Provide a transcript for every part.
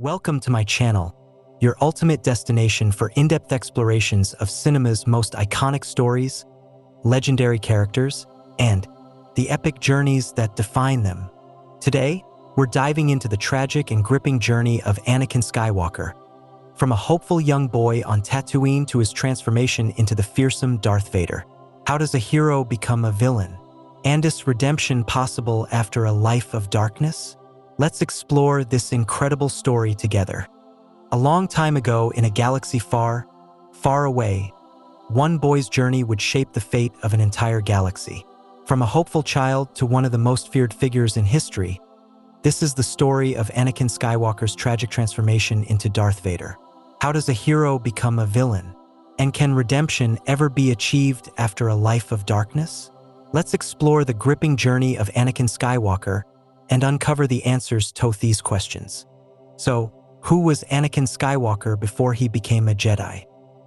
Welcome to my channel, your ultimate destination for in-depth explorations of cinema's most iconic stories, legendary characters, and the epic journeys that define them. Today, we're diving into the tragic and gripping journey of Anakin Skywalker, from a hopeful young boy on Tatooine to his transformation into the fearsome Darth Vader. How does a hero become a villain? And is redemption possible after a life of darkness? Let's explore this incredible story together. A long time ago, in a galaxy far, far away, one boy's journey would shape the fate of an entire galaxy. From a hopeful child to one of the most feared figures in history, this is the story of Anakin Skywalker's tragic transformation into Darth Vader. How does a hero become a villain? And can redemption ever be achieved after a life of darkness? Let's explore the gripping journey of Anakin Skywalker and uncover the answers to these questions. So, who was Anakin Skywalker before he became a Jedi?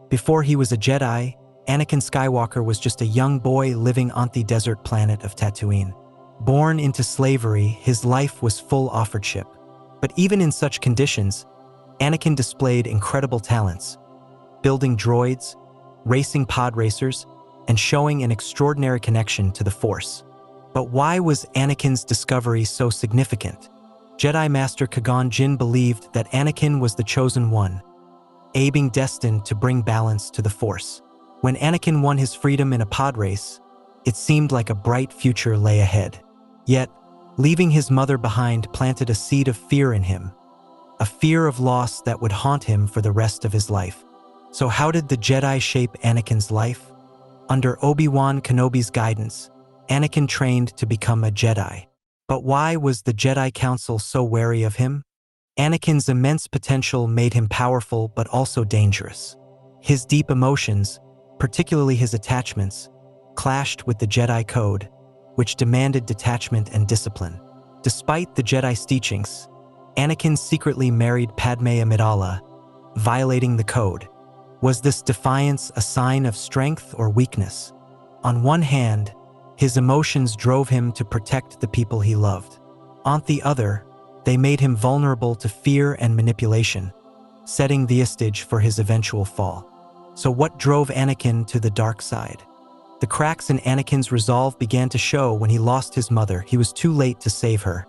Before he was a Jedi, Anakin Skywalker was just a young boy living on the desert planet of Tatooine. Born into slavery, his life was full of hardship. But even in such conditions, Anakin displayed incredible talents, building droids, racing pod racers, and showing an extraordinary connection to the Force. But why was Anakin's discovery so significant? Jedi Master Qui-Gon Jinn believed that Anakin was the chosen one, being destined to bring balance to the Force. When Anakin won his freedom in a pod race, it seemed like a bright future lay ahead. Yet, leaving his mother behind planted a seed of fear in him, a fear of loss that would haunt him for the rest of his life. So how did the Jedi shape Anakin's life? Under Obi-Wan Kenobi's guidance, Anakin trained to become a Jedi. But why was the Jedi Council so wary of him? Anakin's immense potential made him powerful but also dangerous. His deep emotions, particularly his attachments, clashed with the Jedi Code, which demanded detachment and discipline. Despite the Jedi's teachings, Anakin secretly married Padme Amidala, violating the code. Was this defiance a sign of strength or weakness? On one hand, his emotions drove him to protect the people he loved. On the other, they made him vulnerable to fear and manipulation, setting the stage for his eventual fall. So what drove Anakin to the dark side? The cracks in Anakin's resolve began to show when he lost his mother. He was too late to save her,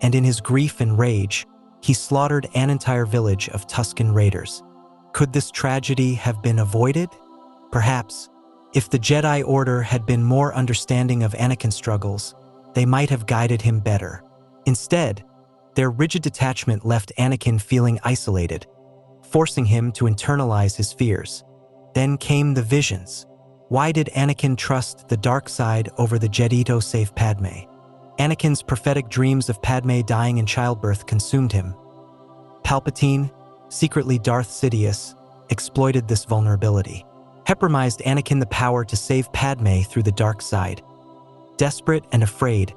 and in his grief and rage, he slaughtered an entire village of Tusken Raiders. Could this tragedy have been avoided? Perhaps. If the Jedi Order had been more understanding of Anakin's struggles, they might have guided him better. Instead, their rigid detachment left Anakin feeling isolated, forcing him to internalize his fears. Then came the visions. Why did Anakin trust the dark side over the Jedi to save Padme? Anakin's prophetic dreams of Padme dying in childbirth consumed him. Palpatine, secretly Darth Sidious, exploited this vulnerability. He promised Anakin the power to save Padme through the dark side. Desperate and afraid,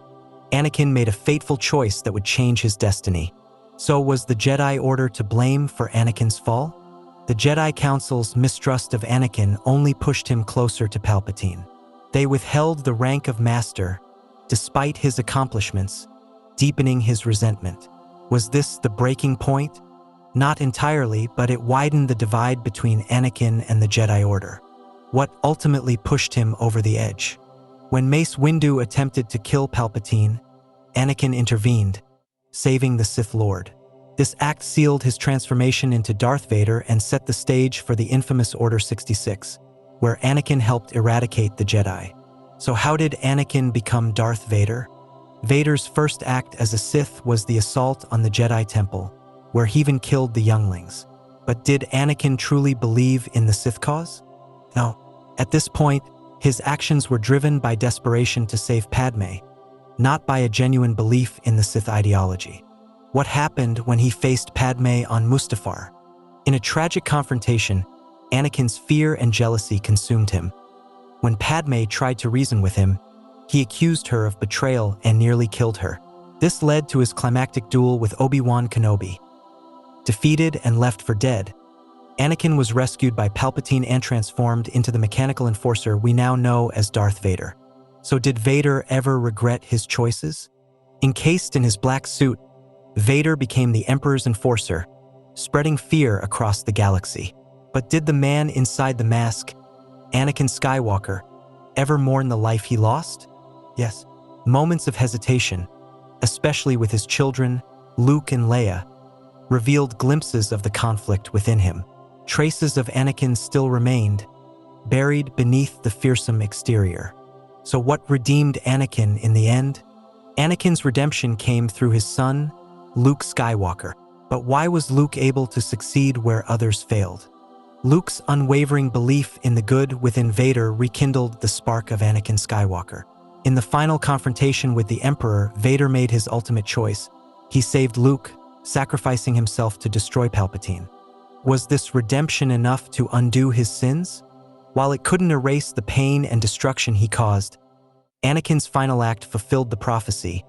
Anakin made a fateful choice that would change his destiny. So was the Jedi Order to blame for Anakin's fall? The Jedi Council's mistrust of Anakin only pushed him closer to Palpatine. They withheld the rank of Master, despite his accomplishments, deepening his resentment. Was this the breaking point? Not entirely, but it widened the divide between Anakin and the Jedi Order. What ultimately pushed him over the edge? When Mace Windu attempted to kill Palpatine, Anakin intervened, saving the Sith Lord. This act sealed his transformation into Darth Vader and set the stage for the infamous Order 66, where Anakin helped eradicate the Jedi. So how did Anakin become Darth Vader? Vader's first act as a Sith was the assault on the Jedi Temple, where he even killed the younglings. But did Anakin truly believe in the Sith cause? No. At this point, his actions were driven by desperation to save Padme, not by a genuine belief in the Sith ideology. What happened when he faced Padme on Mustafar? In a tragic confrontation, Anakin's fear and jealousy consumed him. When Padme tried to reason with him, he accused her of betrayal and nearly killed her. This led to his climactic duel with Obi-Wan Kenobi. Defeated and left for dead, Anakin was rescued by Palpatine and transformed into the mechanical enforcer we now know as Darth Vader. So did Vader ever regret his choices? Encased in his black suit, Vader became the Emperor's enforcer, spreading fear across the galaxy. But did the man inside the mask, Anakin Skywalker, ever mourn the life he lost? Yes. Moments of hesitation, especially with his children, Luke and Leia, revealed glimpses of the conflict within him. Traces of Anakin still remained, buried beneath the fearsome exterior. So what redeemed Anakin in the end? Anakin's redemption came through his son, Luke Skywalker. But why was Luke able to succeed where others failed? Luke's unwavering belief in the good within Vader rekindled the spark of Anakin Skywalker. In the final confrontation with the Emperor, Vader made his ultimate choice. He saved Luke, sacrificing himself to destroy Palpatine. Was this redemption enough to undo his sins? While it couldn't erase the pain and destruction he caused, Anakin's final act fulfilled the prophecy,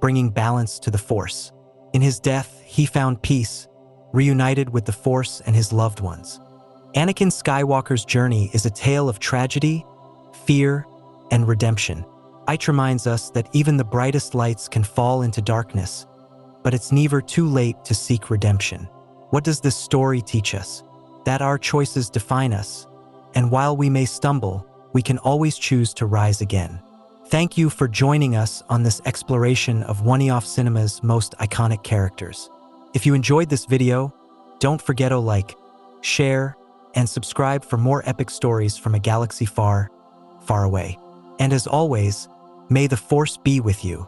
bringing balance to the Force. In his death, he found peace, reunited with the Force and his loved ones. Anakin Skywalker's journey is a tale of tragedy, fear, and redemption. It reminds us that even the brightest lights can fall into darkness, but it's never too late to seek redemption. What does this story teach us? That our choices define us, and while we may stumble, we can always choose to rise again. Thank you for joining us on this exploration of One-Off Cinema's most iconic characters. If you enjoyed this video, don't forget to like, share, and subscribe for more epic stories from a galaxy far, far away. And as always, may the Force be with you.